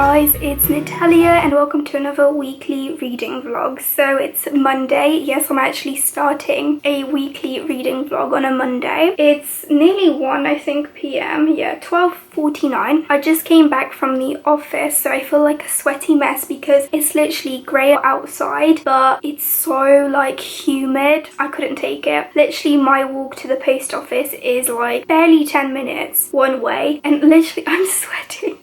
guys, it's Natalia and welcome to another weekly reading vlog. So it's Monday. Yes, I'm actually starting a weekly reading vlog on a Monday. It's nearly 1 I think p.m. Yeah, 12:49. I just came back from the office, so I feel like a sweaty mess because it's literally grey outside, but it's so like humid. I couldn't take it. Literally my walk to the post office is like barely 10 minutes one way and literally I'm sweating.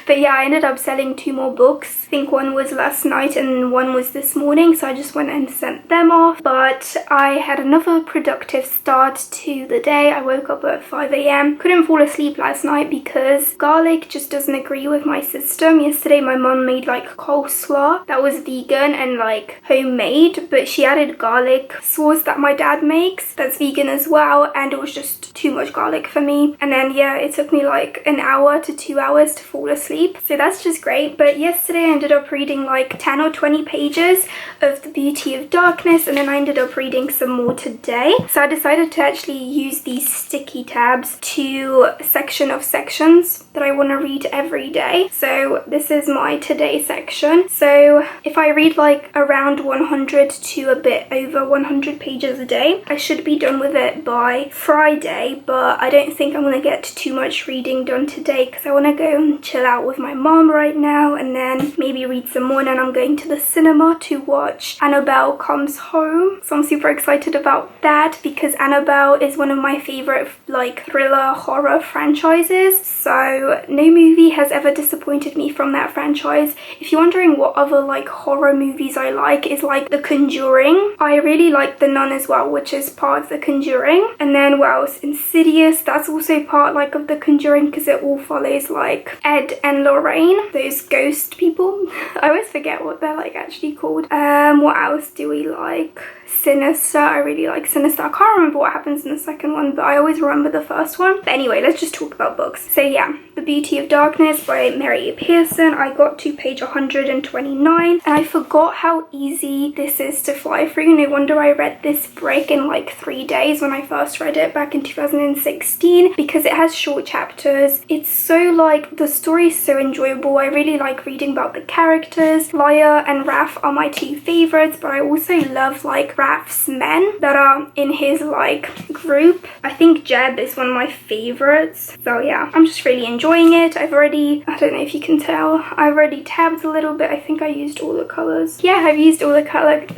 But yeah, I ended up selling 2 more books. I think one was last night and one was this morning, so I just went and sent them off. But I had another productive start to the day. I woke up at 5 a.m. Couldn't fall asleep last night because garlic just doesn't agree with my system. Yesterday my mum made like coleslaw that was vegan and like homemade, but she added garlic sauce that my dad makes that's vegan as well, and it was just too much garlic for me. And then yeah, it took me like an hour to 2 hours to fall asleep, so that's just great. But yesterday I ended up reading like 10 or 20 pages of The Beauty of Darkness, and then I ended up reading some more today. So I decided to actually use these sticky tabs to section of sections that I want to read every day. So this is my today section. So if I read like around 100 to a bit over 100 pages a day, I should be done with it by Friday, but I don't think I'm going to get too much reading done today because I want to go and chill out with my mom right now and then maybe read some more. And then I'm going to the cinema to watch Annabelle Comes Home, so I'm super excited about that because Annabelle is one of my favorite like thriller horror franchises, so no movie has ever disappointed me from that franchise. If you're wondering what other like horror movies I like, is like The Conjuring. I really like The Nun as well, which is part of The Conjuring. And then what else? Insidious, that's also part like of The Conjuring because it all follows like Ed and Lorraine, those ghost people. I always forget what they're like actually called. What else do we like? Sinister, I really like Sinister. I can't remember what happens in the second one, but I always remember the first one. But anyway, let's just talk about books. So yeah, The Beauty of Darkness by Mary Pearson. I got to page 129 and I forgot how easy this is to fly through. No wonder I read this break in like 3 days when I first read it back in 2016, because it has short chapters. It's so like, the story is so enjoyable. I really like reading about the characters. Laya and Raph are my 2 favorites, but I also love like Raph's men that are in his like group. I think Jeb is one of my favorites. So yeah, I'm just really enjoying it. I've already, I don't know if you can tell, I've already tabbed a little bit. I think I used all the colors. Yeah, I've used all the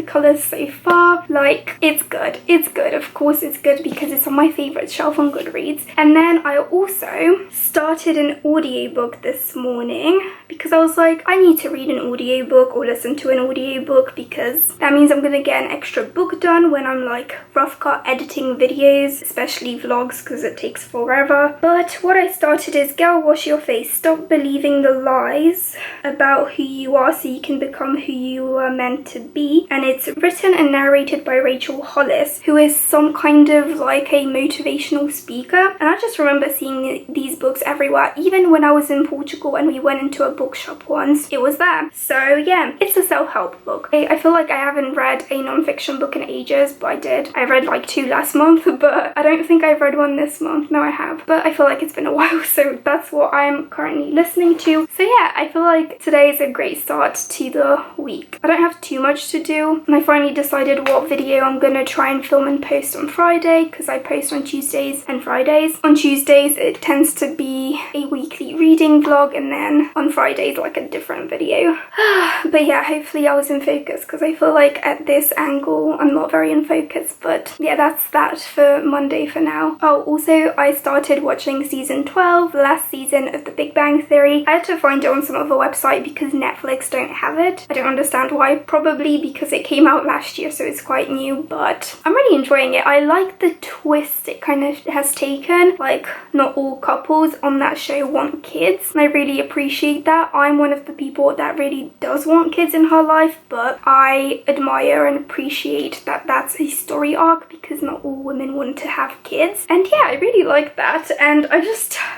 colors so far. Like, it's good. It's good. Of course it's good because it's on my favorite shelf on Goodreads. And then I also started an audiobook this morning because I was like, I need to read an audiobook or listen to an audiobook because that means I'm gonna get an extra book done when I'm like rough cut editing videos, especially vlogs, because it takes forever. But what I started is Girl Wash Your Face, Stop Believing the Lies About Who You Are So You Can Become Who You Are Meant to Be. And it's written and narrated by Rachel Hollis, who is some kind of like a motivational speaker. And I just remember seeing these books everywhere. Even when I was in Portugal and we went into a bookshop once, it was there. So yeah, it's a self-help book. I feel like I haven't read a non-fiction book in ages, but I did. I read like 2 last month, but I don't think I've read one this month. No, I have, but I feel like it's been a while, so that's what I'm currently listening to. So yeah, I feel like today is a great start to the week. I don't have too much to do, and I finally decided what video I'm gonna try and film and post on Friday, because I post on Tuesdays and Fridays. On Tuesdays it tends to be a weekly reading vlog, and then on Fridays like a different video. But yeah, hopefully I was in focus because I feel like at this angle I'm not very in focus. But yeah, that's that for Monday for now. Oh, also I started watching season 12, the last season of The Big Bang Theory. I had to find it on some other website because Netflix don't have it. I don't understand why, probably because it came out last year so it's quite new, but I'm really enjoying it. I like the twist it kind of has taken. Like, not all couples on that show want kids, and I really appreciate that. I'm one of the people that really does want kids in her life, but I admire and appreciate that that's a story arc because not all women want to have kids. And yeah, I really like that. And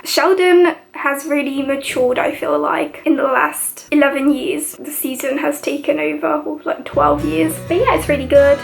Sheldon has really matured, I feel like, in the last 11 years. The season has taken over, or like 12 years. But yeah, it's really good.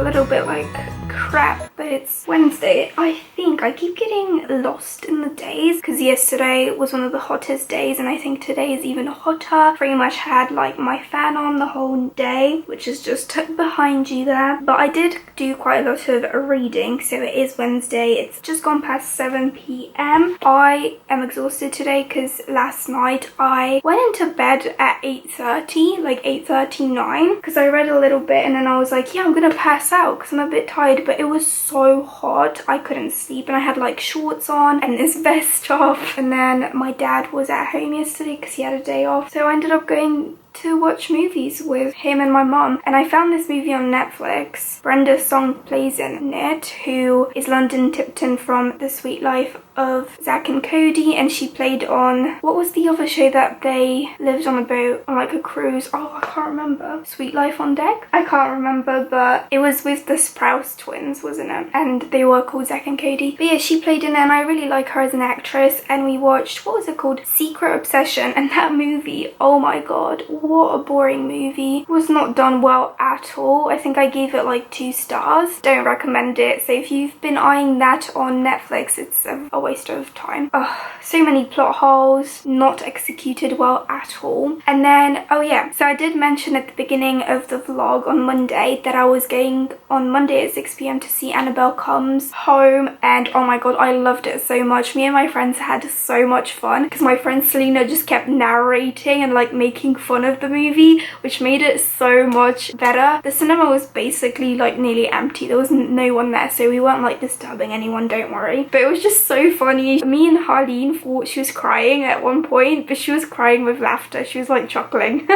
a little bit like crap, but it's Wednesday. I think I keep getting lost in the days because yesterday was one of the hottest days and I think today is even hotter. Pretty much had like my fan on the whole day, which is just behind you there. But I did do quite a lot of reading, so it is Wednesday. It's just gone past 7 p.m. I am exhausted today because last night I went into bed at 8:30, like 8:39, because I read a little bit and then I was like, yeah, I'm gonna pass out because I'm a bit tired, but it was so hot I couldn't sleep and I had like shorts on and this vest off. And then my dad was at home yesterday because he had a day off, so I ended up going to watch movies with him and my mum, and I found this movie on Netflix. Brenda Song plays in it, who is London Tipton from The Sweet Life of Zack and Cody, and she played on, what was the other show that they lived on a boat on like a cruise? Oh, I can't remember. Sweet Life on Deck? I can't remember, but it was with the Sprouse twins, wasn't it? And they were called Zack and Cody. But yeah, she played in it and I really like her as an actress, and we watched, what was it called? Secret Obsession, and that movie, oh my god, what a boring movie. It was not done well at all. I think I gave it like 2 stars. Don't recommend it. So if you've been eyeing that on Netflix, it's a waste of time. Ugh, so many plot holes, not executed well at all. And then, oh yeah, so I did mention at the beginning of the vlog on Monday that I was going on Monday at 6 p.m. to see Annabelle Comes Home, and oh my god, I loved it so much. Me and my friends had so much fun because my friend Selena just kept narrating and like making fun of the movie, which made it so much better. The cinema was basically like nearly empty. There was no one there, so we weren't like disturbing anyone, don't worry. But it was just so funny. Me and Harleen thought she was crying at one point, but she was crying with laughter. She was like chuckling.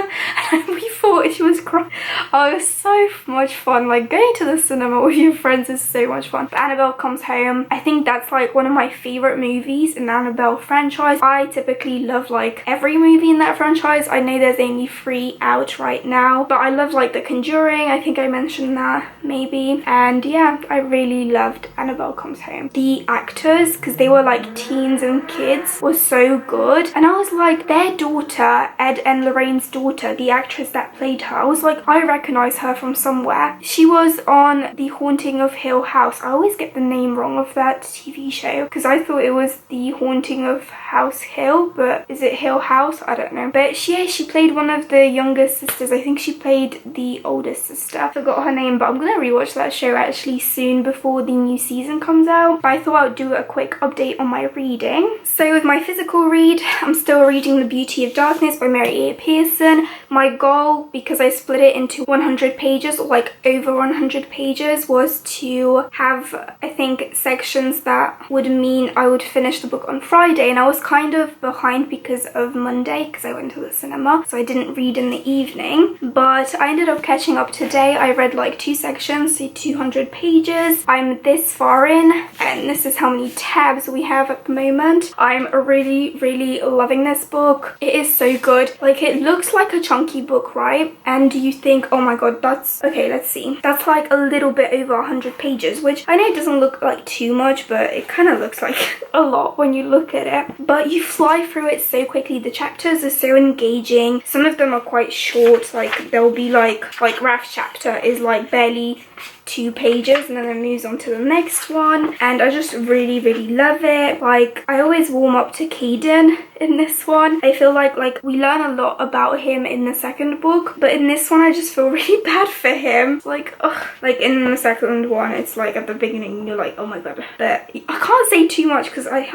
And we thought she was crying. Oh, it was so much fun. Like going to the cinema with your friends is so much fun. But Annabelle Comes Home, I think that's like one of my favorite movies in the Annabelle franchise. I typically love like every movie in that franchise. I know there's only 3 out right now, but I love like The Conjuring. I think I mentioned that maybe. And yeah, I really loved Annabelle Comes Home. The actors, because they were like teens and kids, was so good. And I was like, their daughter, Ed and Lorraine's daughter, the actress that played her, I was like, I recognize her from somewhere. She was on The Haunting of Hill House. I always get the name wrong of that TV show because I thought it was The Haunting of House Hill, but is it Hill House? I don't know. But she played one of the younger sisters. I think she played the oldest sister. Forgot her name, but I'm gonna rewatch that show actually soon before the new season comes out. But I thought I would do a quick update on my reading. So with my physical read, I'm still reading The Beauty of Darkness by Mary A. Pearson. My goal, because I split it into 100 pages, or like over 100 pages, was to have, I think, sections that would mean I would finish the book on Friday, and I was kind of behind because of Monday because I went to the cinema, so I didn't read in the evening. But I ended up catching up today. I read like 2 sections, so 200 pages. I'm this far in, and this is how many tabs we have at the moment. I'm really loving this book. It is so good. Like, it looks like a chunky book, right? And you think, oh my god, that's okay, let's see, that's like a little bit over 100 pages, which I know it doesn't look like too much, but it kind of looks like a lot when you look at it. But you fly through it so quickly. The chapters are so engaging. Some of them are quite short, like there'll be like Raph's chapter is like barely 2 pages and then it moves on to the next one, and I just really love it. Like, I always warm up to Caden in this one. I feel like we learn a lot about him in the second book, but in this one I just feel really bad for him. Like, ugh. Like in the second one, it's like at the beginning you're like, oh my god. But I can't say too much because I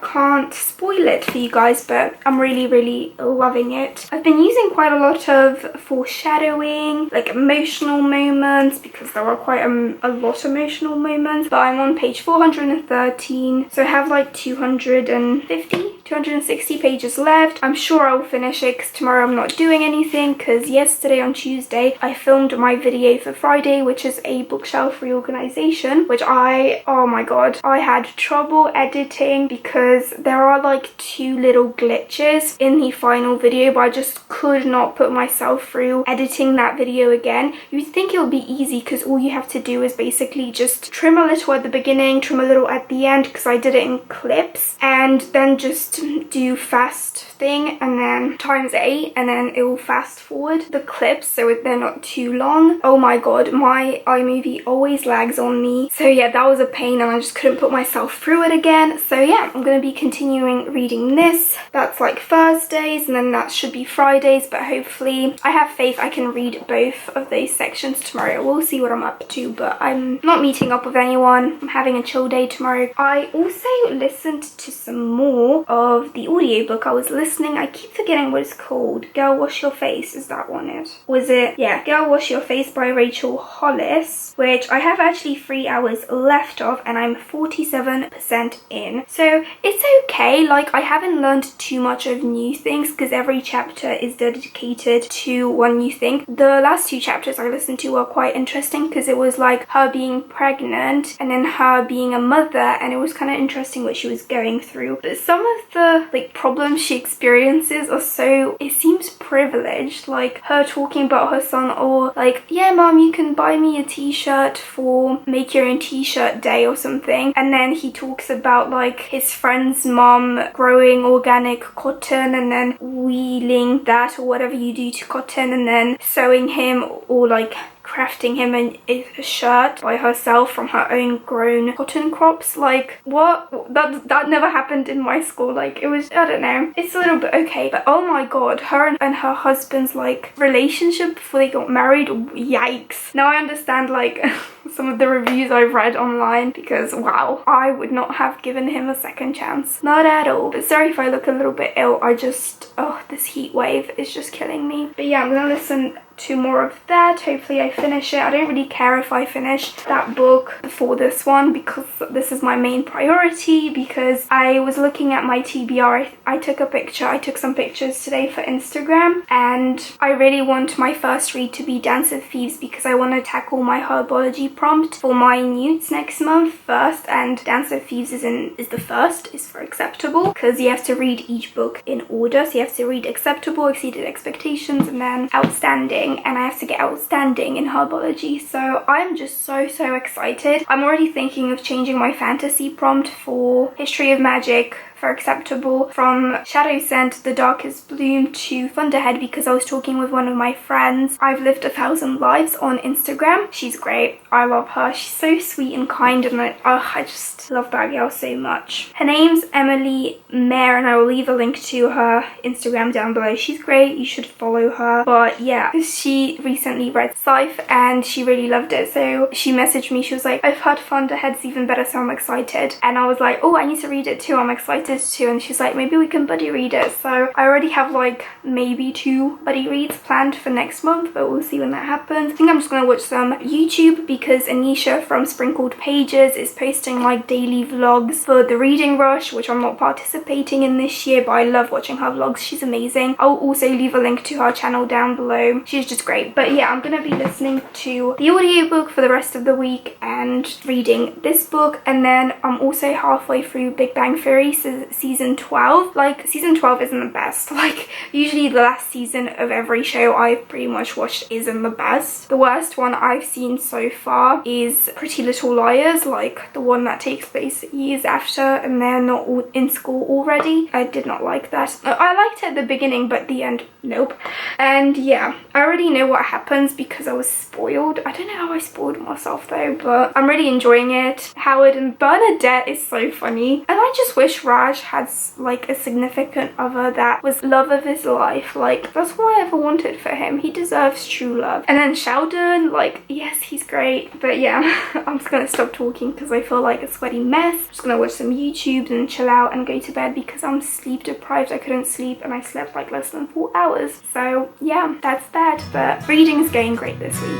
can't spoil it for you guys, but I'm really loving it. I've been using quite a lot of foreshadowing, like emotional moments, because there are quite a lot of emotional moments. But I'm on page 413, so I have like 260 pages left. I'm sure I'll finish it because tomorrow I'm not doing anything, because yesterday on Tuesday I filmed my video for Friday, which is a bookshelf reorganization, which oh my god, I had trouble editing because there are like 2 little glitches in the final video, but I just could not put myself through editing that video again. You'd think it would be easy because all you have to do is basically just trim a little at the beginning, trim a little at the end, because I did it in clips, and then just do fast thing and then times 8, and then it will fast forward the clips so they're not too long. Oh my god, my iMovie always lags on me. So yeah, that was a pain and I just couldn't put myself through it again. So yeah, I'm going to be continuing reading this. That's like Thursdays, and then that should be Fridays, but hopefully I have faith I can read both of those sections tomorrow. We'll see what I'm up to, but I'm not meeting up with anyone. I'm having a chill day tomorrow. I also listened to some more of the audiobook I was listening. I keep forgetting what it's called. Girl Wash Your Face, is that one it? Was it? Yeah, Girl Wash Your Face by Rachel Hollis, which I have actually 3 hours left of and I'm 47% in. So it's okay. Like, I haven't learned too much of new things because every chapter is dedicated to one new thing. The last 2 chapters I listened to were quite interesting because it was like her being pregnant and then her being a mother, and it was kind of interesting what she was going through. But some of the like problems she experiences are so, it seems privileged, like her talking about her son, or like, yeah mom, you can buy me a t-shirt for make your own t-shirt day or something, and then he talks about like his friend's mom growing organic cotton and then wheeling that or whatever you do to cotton and then sewing him or like crafting him a shirt by herself from her own grown cotton crops. Like, what? That never happened in my school. Like, it was, I don't know, it's a little bit okay, but oh my god, her and her husband's like relationship before they got married, yikes. Now I understand like some of the reviews I've read online, because wow, I would not have given him a second chance, not at all. But sorry if I look a little bit ill, I just, oh, this heat wave is just killing me. But yeah, I'm gonna listen to more of that. Hopefully I finish it. I don't really care if I finish that book before this one because this is my main priority, because I was looking at my TBR. I took a picture. I took some pictures today for Instagram, and I really want my first read to be Dance of Thieves because I want to tackle my herbology prompt for my newts next month first, and Dance of Thieves is the first, is for acceptable, because you have to read each book in order. So you have to read acceptable, exceeded expectations, and then outstanding, and I have to get outstanding in herbology. So I'm just so excited. I'm already thinking of changing my fantasy prompt for History of Magic for acceptable from Shadow Scent, The Darkest Bloom to Thunderhead, because I was talking with one of my friends. I've Lived 1,000 Lives on Instagram. She's great. I love her. She's so sweet and kind, and I just love that girl so much. Her name's Emily Mare, and I will leave a link to her Instagram down below. She's great. You should follow her. But yeah, she recently read Scythe and she really loved it. So she messaged me. She was like, I've heard Thunderhead's even better, so I'm excited. And I was like, oh, I need to read it too. I'm excited too. And she's like, maybe we can buddy read it. So I already have like maybe 2 buddy reads planned for next month, but we'll see when that happens. I think I'm just gonna watch some YouTube because Anisha from Sprinkled Pages is posting like daily vlogs for the Reading Rush, which I'm not participating in this year, but I love watching her vlogs. She's amazing. I'll also leave a link to her channel down below. She's just great. But yeah, I'm gonna be listening to the audiobook for the rest of the week and reading this book, and then I'm also halfway through Big Bang Theory season 12. Like, season 12 isn't the best. Like, usually the last season of every show I've pretty much watched isn't the best. The worst one I've seen so far is Pretty Little Liars, like the one that takes place years after and they're not all in school already. I did not like that. I liked it at the beginning, but the end, nope. And yeah, I already know what happens because I was spoiled. I don't know how I spoiled myself though, but I'm really enjoying it. Howard and Bernadette is so funny, and I just wish Raj has like a significant other that was love of his life. Like, that's what I ever wanted for him. He deserves true love. And then Sheldon, like, yes, he's great. But yeah, I'm just gonna stop talking because I feel like a sweaty mess. I'm just gonna watch some YouTube and chill out and go to bed because I'm sleep deprived. I couldn't sleep and I slept like less than 4 hours. So yeah, that's that. But reading is going great this week.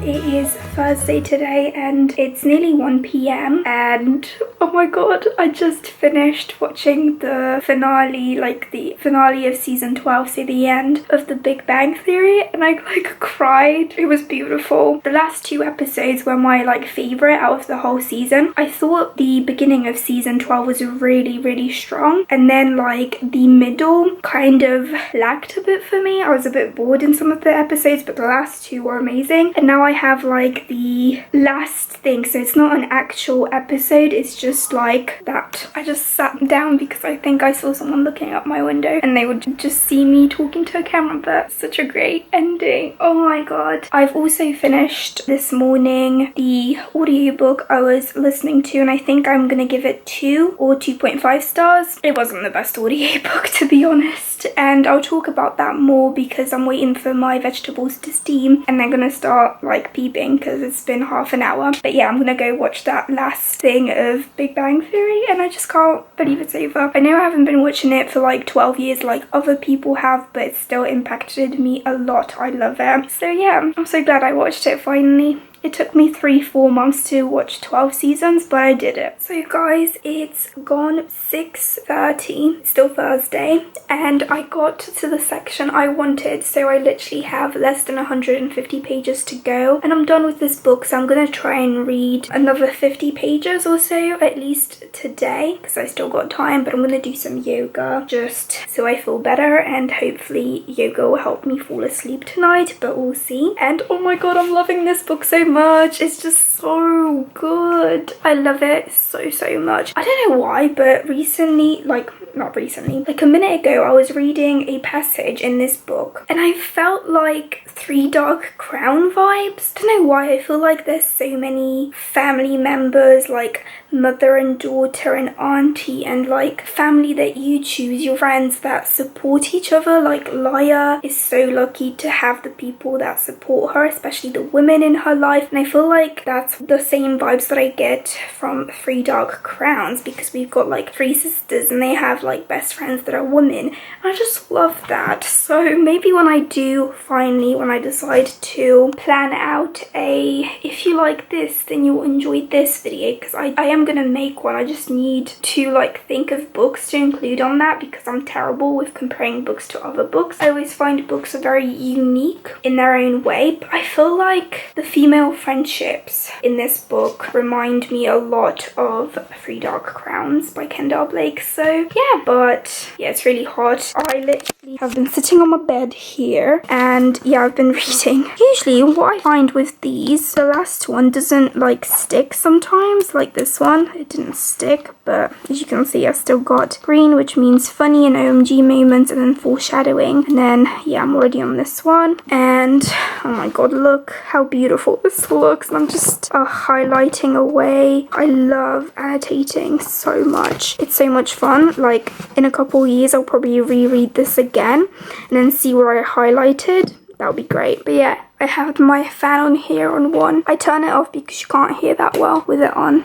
It is Thursday today and it's nearly 1 p.m. and oh my god, I just finished watching the finale, like the finale of season 12, so the end of The Big Bang Theory, and I like cried. It was beautiful. The last 2 episodes were my like favorite out of the whole season. I thought the beginning of season 12 was really strong, and then like the middle kind of lacked a bit for me. I was a bit bored in some of the episodes, but the last 2 were amazing. And now I have like the last thing, so it's not an actual episode, it's just like that. I just sat down because I think I saw someone looking out my window and they would just see me talking to a camera, but such a great ending. Oh my god. I've also finished this morning the audiobook I was listening to, and I think I'm gonna give it 2 or 2.5 stars. It wasn't the best audiobook, to be honest, and I'll talk about that more because I'm waiting for my vegetables to steam and they're gonna start like peeping because it's been half an hour. But yeah, I'm gonna go watch that last thing of Big Bang Theory and I just can't believe it's over. I know I haven't been watching it for like 12 years like other people have, but it still impacted me a lot. I love it. So yeah, I'm so glad I watched it finally. It took me 3-4 months to watch 12 seasons, but I did it. So guys, it's gone 6:30, still Thursday, and I got to the section I wanted, so I literally have less than 150 pages to go, and I'm done with this book, so I'm gonna try and read another 50 pages or so, at least today, because I still got time, but I'm gonna do some yoga, just so I feel better, and hopefully yoga will help me fall asleep tonight, but we'll see. And oh my god, I'm loving this book so much. It's just so good. I love it so much. I don't know why, but recently, like not recently, like a minute ago, I was reading a passage in this book and I felt like Three Dark Crown vibes. I don't know why. I feel like there's so many family members, like mother and daughter and auntie, and like family that you choose, your friends that support each other. Like Laya is so lucky to have the people that support her, especially the women in her life, and I feel like that's the same vibes that I get from Three Dark Crowns, because we've got like 3 sisters and they have like best friends that are women, and I just love that. So maybe when I do finally, when I decide to plan out a if you like this then you'll enjoy this video, because I am gonna make one. I just need to like think of books to include on that, because I'm terrible with comparing books to other books. I always find books are very unique in their own way, but I feel like the female friendships in this book remind me a lot of Three Dark Crowns by Kendall Blake. So yeah, but yeah, it's really hot. I literally have been sitting on my bed here and yeah, I've been reading. Usually what I find with these, the last one doesn't like stick sometimes, like this one, it didn't stick, but as you can see I've still got green, which means funny and OMG moments, and then foreshadowing, and then yeah, I'm already on this one, and oh my god, look how beautiful this looks, and I'm just highlighting away. I love annotating so much. It's so much fun. Like in a couple years I'll probably reread this again and then see where I highlighted. That would be great. But yeah, I have my fan on here on 1. I turn it off because you can't hear that well with it on.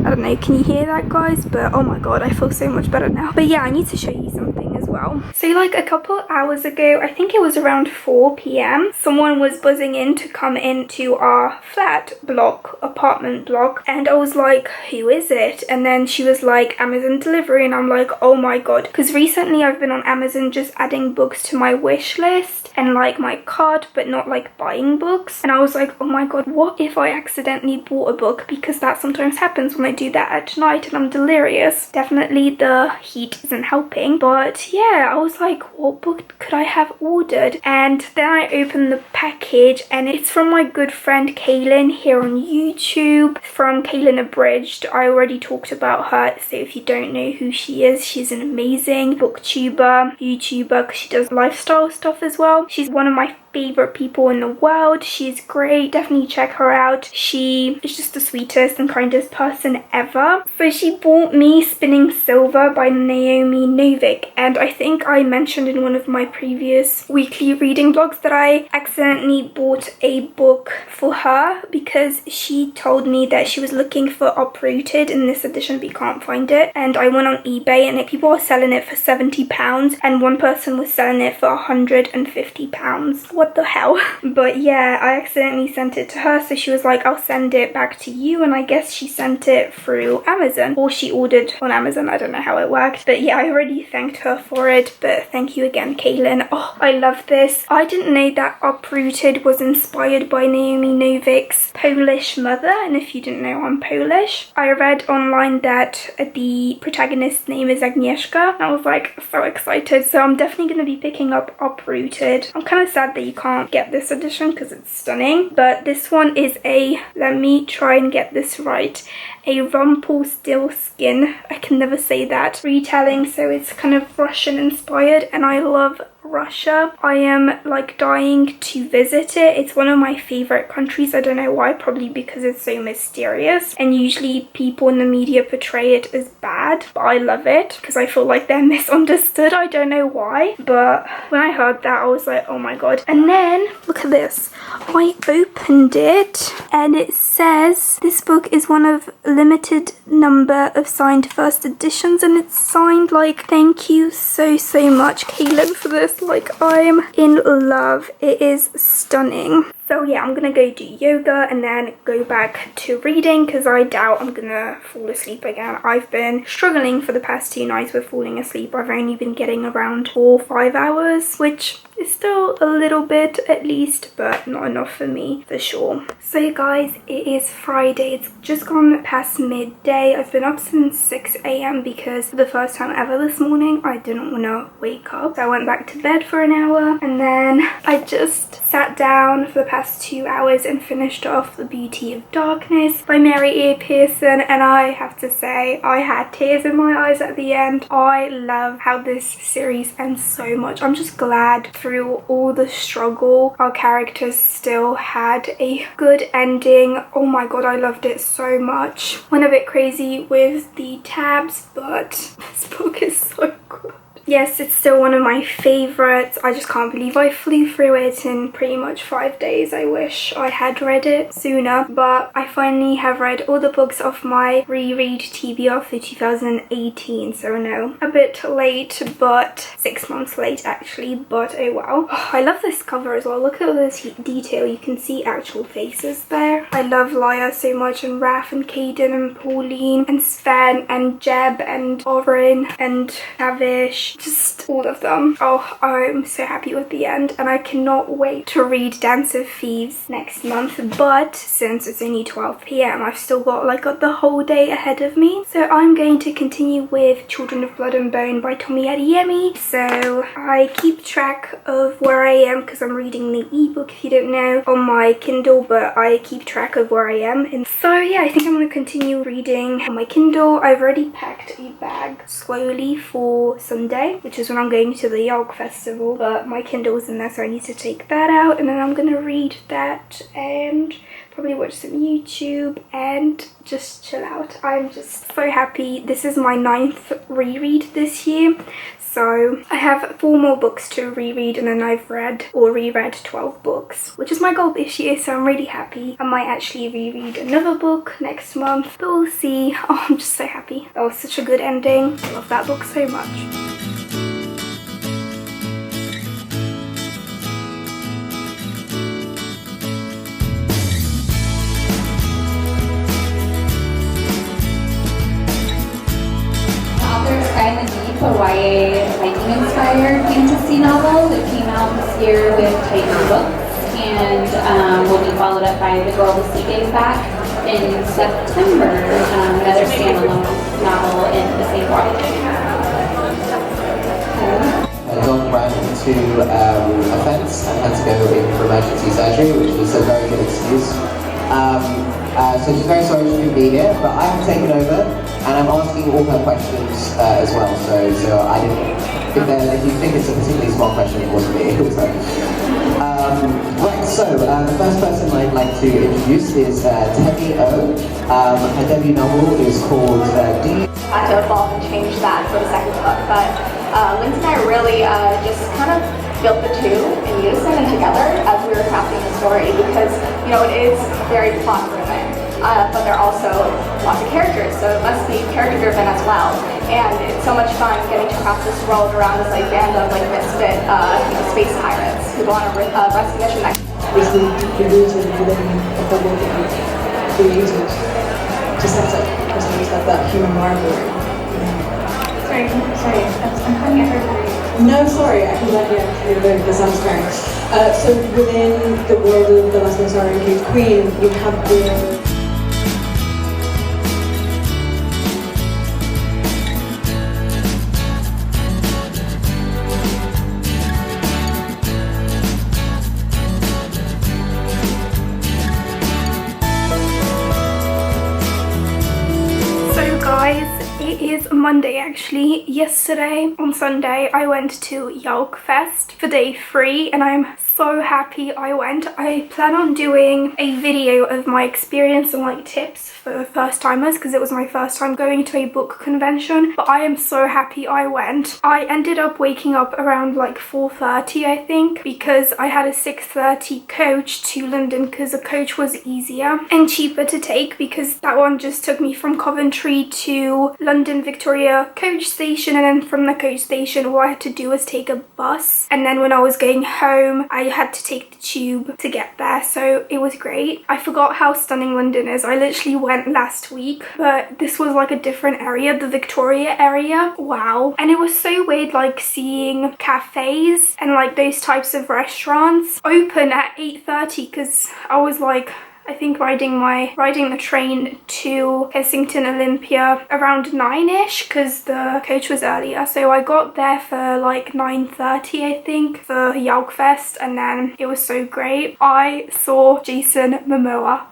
I don't know, can you hear that guys? But oh my god, I feel so much better now. But yeah, I need to show you something as well. So like a couple hours ago, I think it was around 4 p.m, someone was buzzing in to come into our flat block, apartment block, and I was like, who is it? And then she was like, Amazon delivery, and I'm like, oh my god, because recently I've been on Amazon just adding books to my wish list and like my cart, but not like buying books, and I was like, oh my god, what if I accidentally bought a book? Because that sometimes happens when I do that at night and I'm delirious. Definitely the heat isn't helping, but yeah, I was like, what book could I have ordered? And then I opened the package and it's from my good friend Kaylin here on YouTube, from Kaylin Abridged. I already talked about her, so if you don't know who she is, she's an amazing booktuber, YouTuber, because she does lifestyle stuff as well. She's one of my favorite people in the world. She's great, definitely check her out. She is just the sweetest and kindest person ever. So she bought me Spinning Silver by Naomi Novik, and I think I mentioned in one of my previous weekly reading vlogs that I accidentally bought a book for her because she told me that she was looking for Uprooted in this edition but you can't find it, and I went on eBay and people were selling it for £70 and one person was selling it for £150. What what the hell? But yeah, I accidentally sent it to her, so she was like, I'll send it back to you, and I guess she sent it through Amazon, or she ordered on Amazon. I don't know how it worked, but yeah, I already thanked her for it, but thank you again, Kaylin. Oh, I love this. I didn't know that Uprooted was inspired by Naomi Novik's Polish mother, and if you didn't know, I'm Polish. I read online that the protagonist's name is Agnieszka, and I was like so excited, so I'm definitely going to be picking up Uprooted. I'm kind of sad that you can't get this edition because it's stunning, but this one is a, let me try and get this right, a Rumpelstiltskin, I can never say that, retelling, so it's kind of Russian inspired, and I love Russia. I am like dying to visit it. It's one of my favorite countries. I don't know why, probably because it's so mysterious, and usually people in the media portray it as bad, but I love it because I feel like they're misunderstood. I don't know why, but when I heard that I was like, oh my god. And then look at this, I opened it and it says this book is one of a limited number of signed first editions, and it's signed. Like, thank you so much, Kaylin, for this. Like, I'm in love. It is stunning. So yeah, I'm gonna go do yoga and then go back to reading because I doubt I'm gonna fall asleep again. I've been struggling for the past 2 nights with falling asleep. I've only been getting around 4 or 5 hours, which is still a little bit at least, but not enough for me for sure. So you guys, it is Friday. It's just gone past midday. I've been up since 6 a.m. because for the first time ever this morning I didn't want to wake up. So I went back to bed for an hour and then I just sat down for the past 2 hours and finished off The Beauty of Darkness by Mary E. Pearson, and I have to say I had tears in my eyes at the end. I love how this series ends so much. I'm just glad through all the struggle our characters still had a good ending. Oh my god, I loved it so much. Went a bit crazy with the tabs, but this book is so good. Yes, it's still one of my favourites. I just can't believe I flew through it in pretty much 5 days. I wish I had read it sooner, but I finally have read all the books of my reread TBR for 2018, so no, a bit late, but 6 months late actually, but oh well. Oh, I love this cover as well. Look at all this detail. You can see actual faces there. I love Laya so much, and Raph and Caden and Pauline and Sven and Jeb and Oren and Tavish. Just all of them. Oh, I'm so happy with the end, and I cannot wait to read Dance of Thieves next month, but since it's only 12 p.m. I've still got like the whole day ahead of me, so I'm going to continue with Children of Blood and Bone by Tomi Adeyemi. So I keep track of where I am because I'm reading the ebook, if you don't know, on my Kindle, but I keep track of where I am. And so yeah, I think I'm going to continue reading on my Kindle. I've already packed a bag slowly for Sunday, which is when I'm going to the YALC festival, but my Kindle's in there, so I need to take that out, and then I'm gonna read that and probably watch some YouTube and just chill out. I'm just so happy. This is my 9th reread this year, so I have 4 more books to reread, and then I've read or reread 12 books, which is my goal this year, so I'm really happy. I might actually reread another book next month, but we'll see. Oh, I'm just so happy. That was such a good ending. I love that book so much. A YA Viking-inspired fantasy novel that came out this year with Titan Books, and will be followed up by The Girl the Sea Gave Back in September, another standalone novel in the same genre. Dog ran into a fence and had to go in for emergency surgery, which was a very good excuse. So she's very sorry she couldn't be here, but I have taken over and I'm asking all her questions as well. So I didn't. If you think it's a particularly small question, it wasn't me. It was her. Right. So the first person I'd like to introduce is Temi O. Her debut novel is called Do You? I had to evolve and change that for the second book, but Lindsay and I really just kind of built the two in unison and together as we were crafting the story, because, you know, it is very plot driven. but they're also lots of characters, so it must be character driven as well. And it's so much fun getting to craft this world around this like band of like misfit space pirates who go on a rescue mission. Basically, you're rooted within a bubble that you've created to set up, I suppose, that human marvel. Sorry, I'm coming at her. No, sorry, I can let you know the sounds great. So within the world of the Last Star and Cage Queen, you have the... So guys, it is Monday actually. Yesterday on Sunday I went to YALC Fest for day 3 and I'm so happy I went. I plan on doing a video of my experience and like tips for first timers because it was my first time going to a book convention, but I am so happy I went. I ended up waking up around like 4:30 I think because I had a 6:30 coach to London because a coach was easier and cheaper to take because that one just took me from Coventry to London Victoria coach station, and then from the coach station all I had to do was take a bus, and then when I was going home I had to take the tube to get there, so it was great. I forgot how stunning London is. I literally went last week, but this was like a different area, the Victoria area. Wow. And it was so weird like seeing cafes and like those types of restaurants open at 8:30 because I was like, I think riding the train to Kensington Olympia around 9ish because the coach was earlier, so I got there for like 9:30 I think for YALC Fest, and then it was so great. I saw Jason Momoa,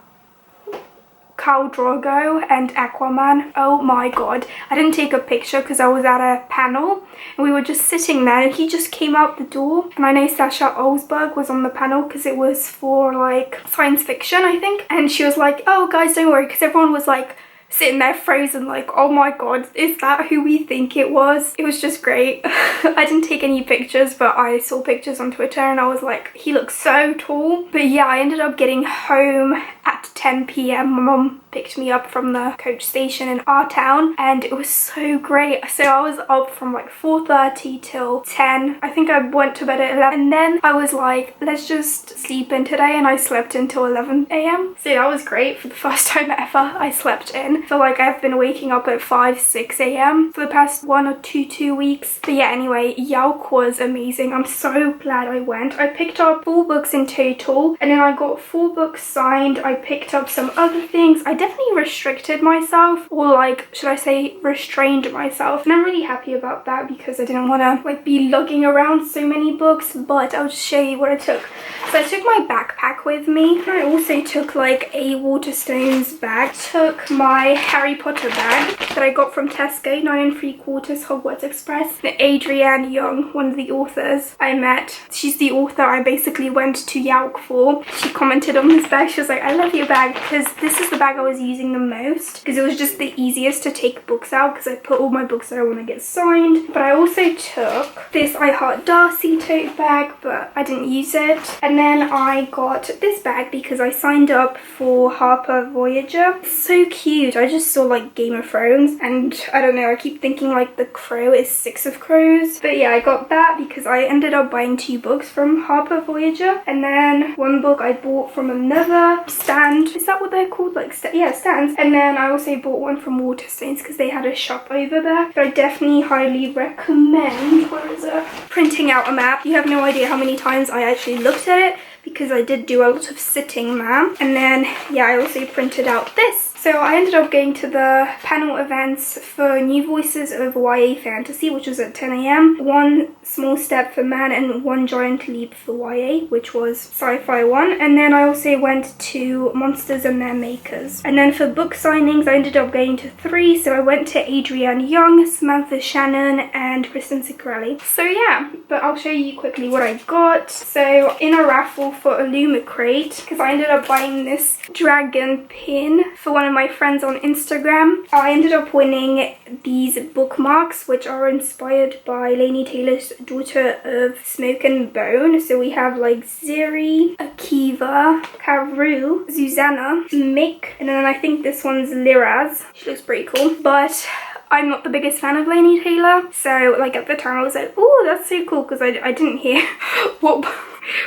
Khal Drogo and Aquaman. Oh my god, I didn't take a picture because I was at a panel and we were just sitting there and he just came out the door, and I know Sasha Olsberg was on the panel because it was for like science fiction I think, and she was like, oh guys don't worry, because everyone was like sitting there frozen like, oh my god, is that who we think it was? It was just great. I didn't take any pictures, but I saw pictures on Twitter and I was like, he looks so tall. But yeah, I ended up getting home at 10 p.m. My mum picked me up from the coach station in our town and it was so great. So I was up from like 4:30 till 10. I think I went to bed at 11 and then I was like, let's just sleep in today, and I slept until 11 a.m. So that was great. For the first time ever I slept in. I feel like I've been waking up at 5-6 a.m. for the past 1 or 2 weeks. But yeah, anyway, YALC was amazing. I'm so glad I went. I picked up 4 books in total and then I got 4 books signed. I picked up some other things. I definitely restricted myself, or like, should I say restrained myself, and I'm really happy about that because I didn't want to like be lugging around so many books. But I'll just show you what I took. So I took my backpack with me. I also took like a Waterstones bag. Took my Harry Potter bag that I got from Tesco, 9 3/4 Hogwarts Express. And Adrienne Young, one of the authors I met, she's the author I basically went to YALC for. She commented on this bag. She was like, I love your bag, because this is the bag I was using the most because it was just the easiest to take books out because I put all my books that I want to get signed. But I also took this I Heart Darcy tote bag, but I didn't use it. And then I got this bag because I signed up for Harper Voyager. It's so cute. I just saw like Game of Thrones and I don't know, I keep thinking like the crow is 6 of crows. But yeah, I got that because I ended up buying 2 books from Harper Voyager, and then 1 book I bought from another stand. Is that what they're called? Like yeah, stands. And then I also bought one from Waterstones because they had a shop over there. But I definitely highly recommend, where is it? Printing out a map. You have no idea how many times I actually looked at it because I did do a lot of sitting there. And then yeah, I also printed out this. So I ended up going to the panel events for New Voices of YA Fantasy, which was at 10 a.m. 1 Small Step for Man and 1 Giant Leap for YA, which was sci-fi one. And then I also went to Monsters and Their Makers. And then for book signings, I ended up going to 3. So I went to Adrienne Young, Samantha Shannon, and Kristen Ciccarelli. So yeah, but I'll show you quickly what I got. So in a raffle for Illumicrate because I ended up buying this dragon pin for one of my friends on Instagram. I ended up winning these bookmarks, which are inspired by Laini Taylor's Daughter of Smoke and Bone. So we have like Ziri, Akiva, Karu, Susanna, Mick, and then I think this one's Liraz. She looks pretty cool, but I'm not the biggest fan of Laini Taylor, so like at the time I was like, oh, that's so cool, because I didn't hear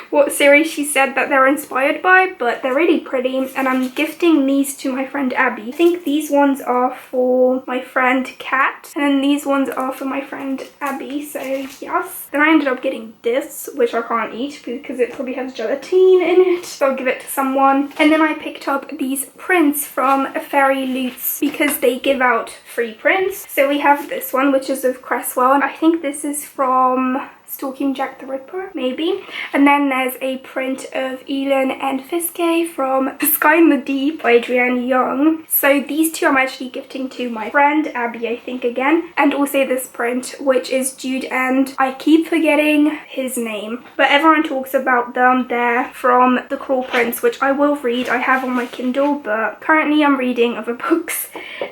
what series she said that they're inspired by, but they're really pretty, and I'm gifting these to my friend Abby. I think these ones are for my friend Kat, and then these ones are for my friend Abby, so yes. Then I ended up getting this, which I can't eat because it probably has gelatine in it, so I'll give it to someone. And then I picked up these prints from Fairy Loots because they give out free prints. So we have this one, which is of Cresswell, and I think this is from Stalking Jack the Ripper, maybe. And then there's a print of Elin and Fiske from The Sky in the Deep by Adrienne Young. So these two I'm actually gifting to my friend Abby, I think, again. And also this print, which is Jude, and I keep forgetting his name, but everyone talks about them. They're from the Crawl prints, which I will read. I have on my Kindle, but currently I'm reading other books.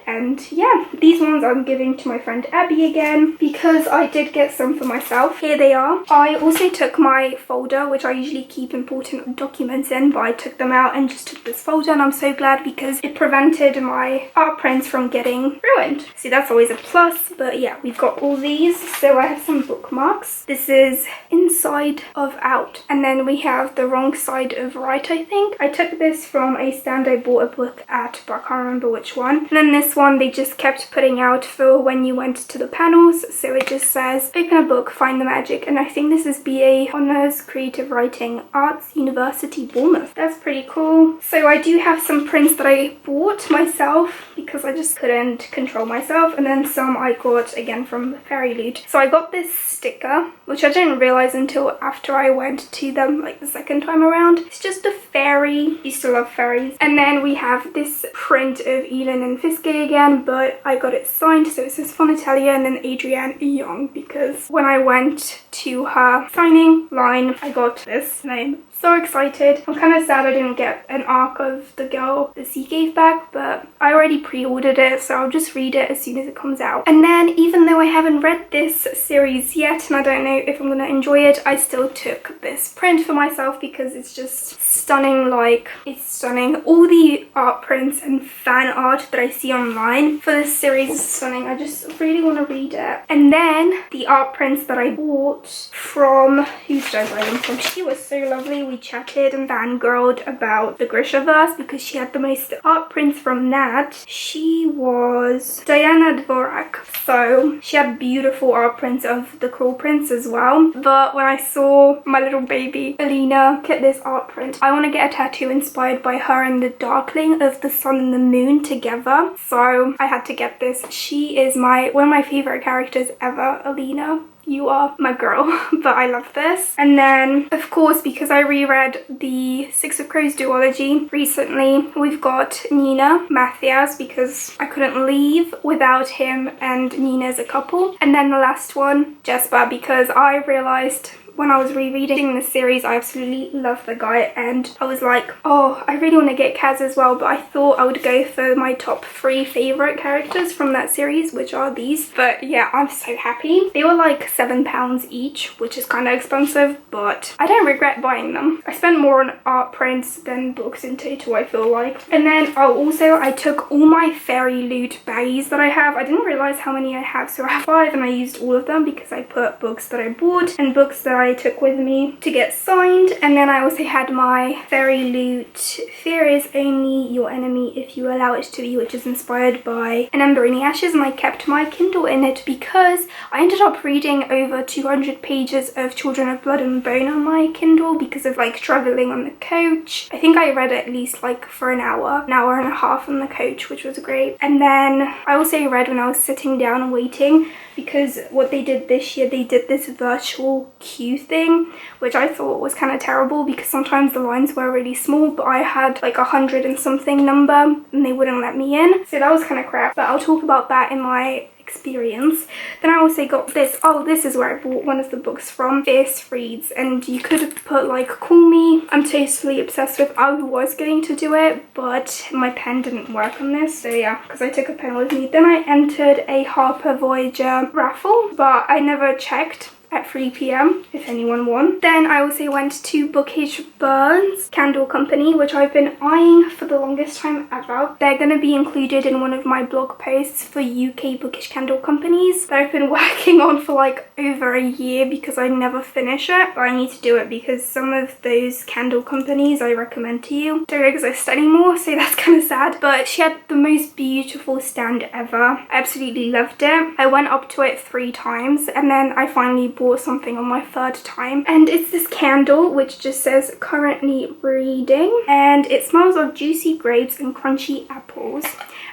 And yeah, these ones I'm giving to my friend Abby again because I did get some for myself. Here they are. I also took my folder, which I usually keep important documents in, but I took them out and just took this folder, and I'm so glad because it prevented my art prints from getting ruined. See, that's always a plus. But yeah, we've got all these. So I have some bookmarks. This is Inside of Out, and then we have The Wrong Side of Right, I think. I took this from a stand I bought a book at, but I can't remember which one. And then this one they just kept putting out for when you went to the panels, so it just says open a book, find the magic, and I think this is BA Honours Creative Writing, Arts University Bournemouth. That's pretty cool. So I do have some prints that I bought myself because I just couldn't control myself, and then some I got again from Fairy Loot. So I got this sticker, which I didn't realise until after I went to them like the second time around. It's just a fairy. Used to love fairies. And then we have this print of Elin and Fiske again, but I got it signed, so it says Fonatelia and then Adrienne Young, because when I went to her signing line I got this, and I'm so excited. I'm kind of sad I didn't get an arc of the girl that she gave back, but I already pre-ordered it, so I'll just read it as soon as it comes out. And then even though I haven't read this series yet and I don't know if I'm gonna enjoy it, I still took this print for myself because it's just stunning. Like, it's stunning. All the art prints and fan art that I see online for this series is stunning. I just really want to read it. And then the art prints that I bought from, who did I buy them from? She was so lovely. We chatted and fangirled about the Grishaverse because she had the most art prints from that. She was Diana Dvorak, so she had beautiful art prints of the Crawl prints as well. But when I saw my little baby Alina get this art print, I want to get a tattoo inspired by her and the Darkling of the sun and the moon together, so I had to get this. She is one of my favorite characters ever, Alina. You are my girl. But I love this. And then, of course, because I reread the Six of Crows duology recently, we've got Nina Mathias because I couldn't leave without him and Nina as a couple. And then the last one, Jesper, because I realised when I was rereading the series, I absolutely love the guy, and I was like, oh, I really want to get Kaz as well, but I thought I would go for my top 3 favourite characters from that series, which are these. But yeah, I'm so happy. They were like £7 each, which is kind of expensive, but I don't regret buying them. I spent more on art prints than books in total, I feel like. And then, also I took all my Fairy Loot baggies that I have. I didn't realise how many I have, so I have 5 and I used all of them because I put books that I bought and books that I took with me to get signed. And then I also had my Fairy Loot Fear is Only Your Enemy If You Allow It To Be, which is inspired by An Ember in the Ashes, and I kept my Kindle in it because I ended up reading over 200 pages of Children of Blood and Bone on my Kindle because of like travelling on the coach. I think I read at least like for an hour and a half on the coach, which was great. And then I also read when I was sitting down and waiting, because what they did this year, they did this virtual queue thing, which I thought was kind of terrible because sometimes the lines were really small, but I had like 100 and something number and they wouldn't let me in, so that was kind of crap. But I'll talk about that in my experience. Then I also got this. Oh, this is where I bought one of the books from, Fierce Reads, and you could have put like Call Me. I'm totally obsessed with. I was going to do it, but my pen didn't work on this, so yeah, because I took a pen with me. Then I entered a Harper Voyager raffle, but I never checked at 3 p.m. if anyone won. Then I also went to Bookish Burns Candle Company, which I've been eyeing for the longest time ever. They're going to be included in one of my blog posts for UK bookish candle companies that I've been working on for like over a year because I never finish it. But I need to do it because some of those candle companies I recommend to you don't exist anymore, so that's kind of sad. But she had the most beautiful stand ever. I absolutely loved it. I went up to it 3 times and then I finally bought something on my 3rd time, and it's this candle which just says currently reading, and it smells of juicy grapes and crunchy apples.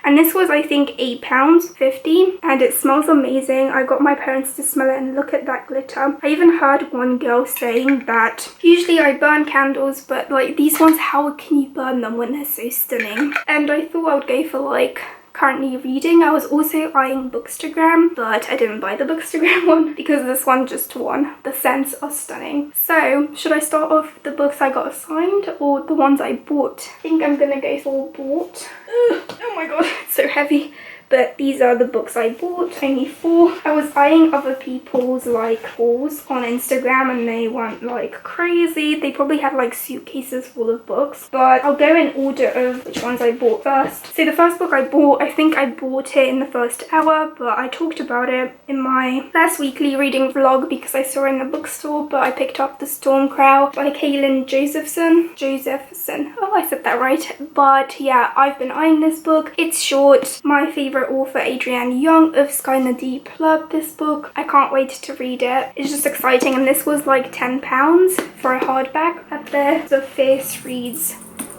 And this was, I think, £8.50, and it smells amazing. I got my parents to smell it and look at that glitter. I even heard one girl saying that usually I burn candles, but like these ones, how can you burn them when they're so stunning? And I thought I would go for like currently reading. I was also eyeing Bookstagram, but I didn't buy the Bookstagram one because this one just won. The scents are stunning. So should I start off with the books I got assigned or the ones I bought? I think I'm gonna go for bought. Oh my god, it's so heavy. But these are the books I bought, only 4. I was eyeing other people's like hauls on Instagram and they weren't like crazy. They probably had like suitcases full of books, but I'll go in order of which ones I bought first. So the first book I bought, I think I bought it in the first hour, but I talked about it in my last weekly reading vlog because I saw it in the bookstore. But I picked up The Storm Crow by Kaylin Josephson. Oh, I said that right. But yeah, I've been eyeing this book. It's short. My favorite author, Adrienne Young of Sky in the Deep, loved this book. I can't wait to read it. It's just exciting, and this was like £10 for a hardback at the Fierce Reads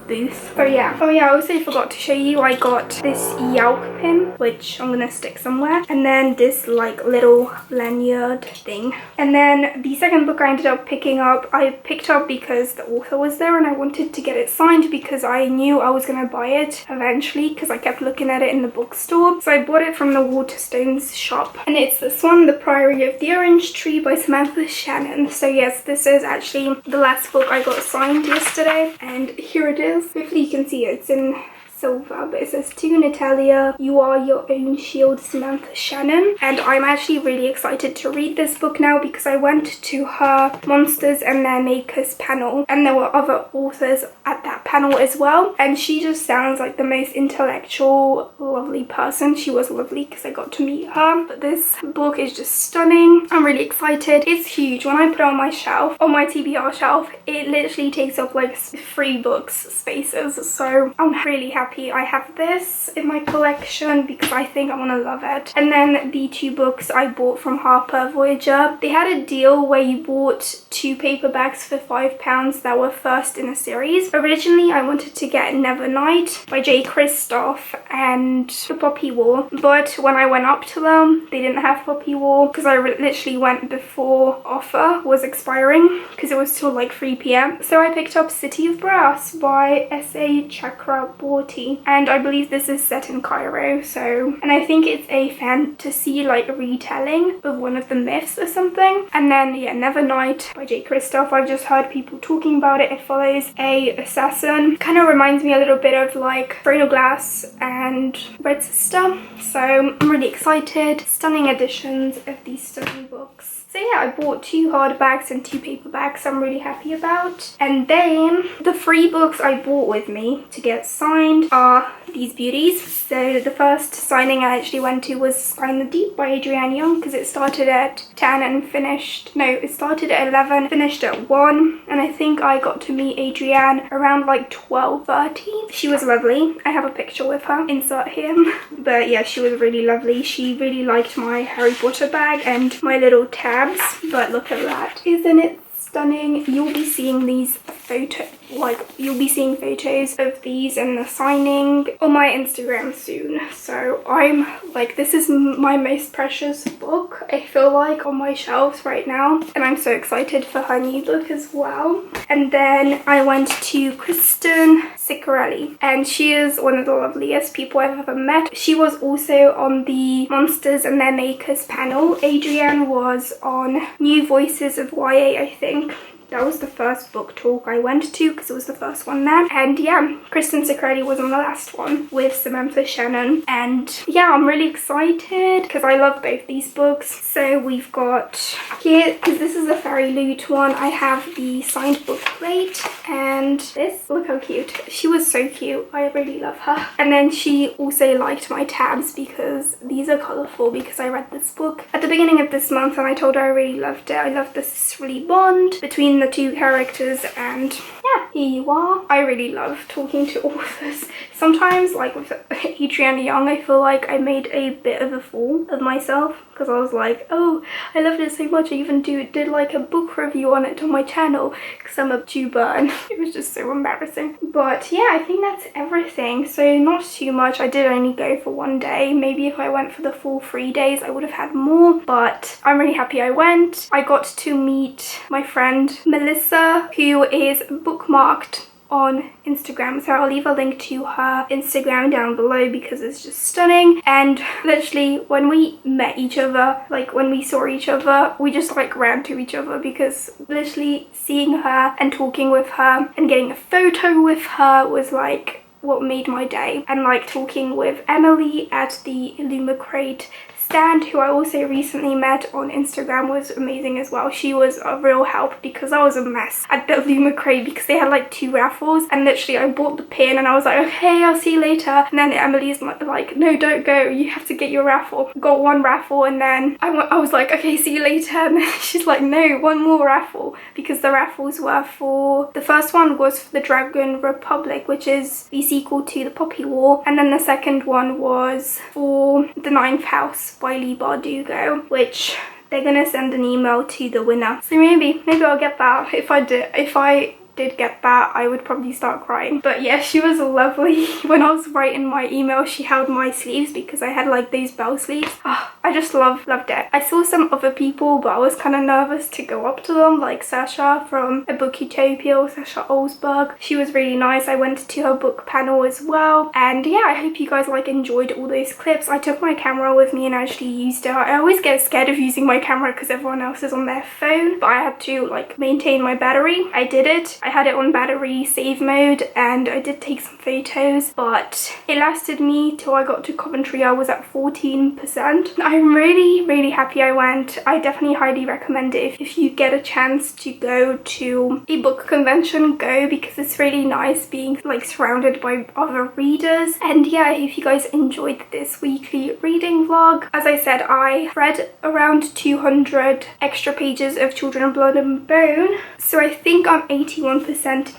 booth. Oh yeah, I also forgot to show you, I got this YALC pin, which I'm gonna stick somewhere, and then this like little lanyard thing. And then the second book I ended up picking up, I picked up because the author was there and I wanted to get it signed because I knew I was gonna buy it eventually because I kept looking at it in the bookstore. So I bought it from the Waterstones shop, and it's this one, The Priory of the Orange Tree by Samantha Shannon. So yes, this is actually the last book I got signed yesterday, and here it is. Hopefully you can see it. It's in silver, but it says, "To Natalia, you are your own shield, Samantha Shannon." And I'm actually really excited to read this book now because I went to her Monsters and Their Makers panel, and there were other authors at that panel as well, and she just sounds like the most intellectual, lovely person. She was lovely because I got to meet her. But this book is just stunning. I'm really excited. It's huge. When I put it on my shelf, on my TBR shelf, it literally takes up like 3 books spaces, so I'm really happy I have this in my collection because I think I'm gonna love it. And then the 2 books I bought from Harper Voyager, they had a deal where you bought 2 paperbacks for £5 that were first in a series. Originally I wanted to get Nevernight by J. Kristoff and The Poppy War, but when I went up to them they didn't have Poppy War because I literally went before offer was expiring because it was till like 3 p.m. So I picked up City of Brass by S.A. Chakraborty, and I believe this is set in Cairo. So, and I think it's a fantasy like retelling of one of the myths or something. And then yeah, Nevernight by J. Kristoff, I've just heard people talking about it. It follows a assassin, kind of reminds me a little bit of like Throne of Glass and Red Sister. So I'm really excited. Stunning editions of these stunning books. So yeah, I bought 2 hardbacks and 2 paperbacks I'm really happy about. And then the 3 books I bought with me to get signed are these beauties. So the first signing I actually went to was Sky in the Deep by Adrienne Young because it started at 10 and finished, no, it started at 11, finished at 1. And I think I got to meet Adrienne around like 12:30. She was lovely. I have a picture with her, insert here. But yeah, she was really lovely. She really liked my Harry Potter bag and my little tabs. But look at that. Isn't it stunning? You'll be seeing these you'll be seeing photos of these and the signing on my Instagram soon. So I'm like, this is my most precious book, I feel like, on my shelves right now, and I'm so excited for her new book as well. And then I went to Kristen Ciccarelli, and she is one of the loveliest people I've ever met. She was also on the Monsters and Their Makers panel. Adrienne was on New Voices of YA, I think. That was the first book talk I went to because it was the first one there. And yeah, Kristen Ciccarelli was on the last one with Samantha Shannon. And yeah, I'm really excited because I love both these books. So we've got here, because this is a Fairy Loot one, I have the signed book plate and this. Look how cute. She was so cute. I really love her. And then she also liked my tabs because these are colourful, because I read this book at the beginning of this month and I told her I really loved it. I love this sisterly bond between the two characters, and yeah, here you are. I really love talking to authors. Sometimes, like with Adrienne Young, I feel like I made a bit of a fool of myself because I was like, oh, I loved it so much, I even did like a book review on it on my channel because I'm a tuber, and it was just so embarrassing. But yeah, I think that's everything. So not too much. I did only go for one day. Maybe if I went for the full 3 days I would have had more, but I'm really happy I went. I got to meet my friend Melissa, who is bookmarked on Instagram, so I'll leave a link to her Instagram down below because it's just stunning. And literally when we met each other, like when we saw each other, we just like ran to each other, because literally seeing her and talking with her and getting a photo with her was like what made my day. And like talking with Emily at the Illumicrate stand, who I also recently met on Instagram, was amazing as well. She was a real help because I was a mess at the Illumicrate because they had like 2 raffles, and literally I bought the pin and I was like, okay, I'll see you later. And then Emily's like, no, don't go, you have to get your raffle. Got 1 raffle, and then I was like, okay, see you later. And then she's like, no, 1 more raffle, because the raffles were for, the first one was for the Dragon Republic, which is the sequel to the Poppy War, and then the second one was for the 9th House by Leigh Bardugo, which they're gonna send an email to the winner. So maybe I'll get that. If I did get that, I would probably start crying. But yeah, she was lovely. When I was writing my email, she held my sleeves because I had like those bell sleeves. Oh, I just loved it. I saw some other people, but I was kind of nervous to go up to them, like Sasha from A Book Utopia, or Sasha Olsberg. She was really nice. I went to her book panel as well. And yeah, I hope you guys like enjoyed all those clips. I took my camera with me and actually used it. I always get scared of using my camera because everyone else is on their phone, but I had to like maintain my battery. I did it. I had it on battery save mode, and I did take some photos, but it lasted me till I got to Coventry. I was at 14%. I'm really happy I went. I definitely highly recommend it. If you get a chance to go to a book convention, go, because it's really nice being like surrounded by other readers. And yeah, I hope you guys enjoyed this weekly reading vlog. As I said, I read around 200 extra pages of Children of Blood and Bone, so I think I'm 81%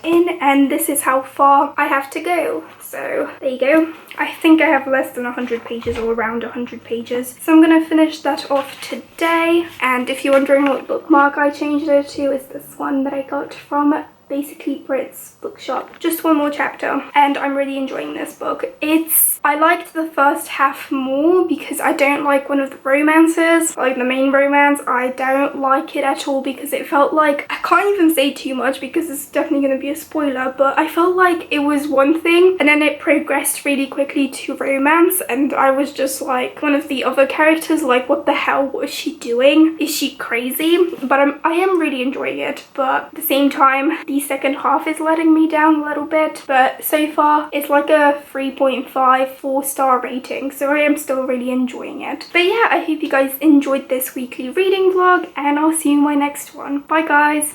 in, and this is how far I have to go. So there you go. I think I have less than 100 pages, or around 100 pages. So I'm gonna finish that off today. And if you're wondering what bookmark I changed it to, it's this one that I got from basically Brit's bookshop. Just 1 more chapter, and I'm really enjoying this book. I liked the first half more because I don't like one of the romances, like the main romance. I don't like it at all because it felt like, I can't even say too much because it's definitely going to be a spoiler, but I felt like it was one thing and then it progressed really quickly to romance, and I was just like, one of the other characters, like, what the hell was she doing? Is she crazy? But I am really enjoying it, but at the same time the second half is letting me down a little bit. But so far it's like a 3.5 4-star rating, so I am still really enjoying it. But yeah, I hope you guys enjoyed this weekly reading vlog, and I'll see you in my next one. Bye guys.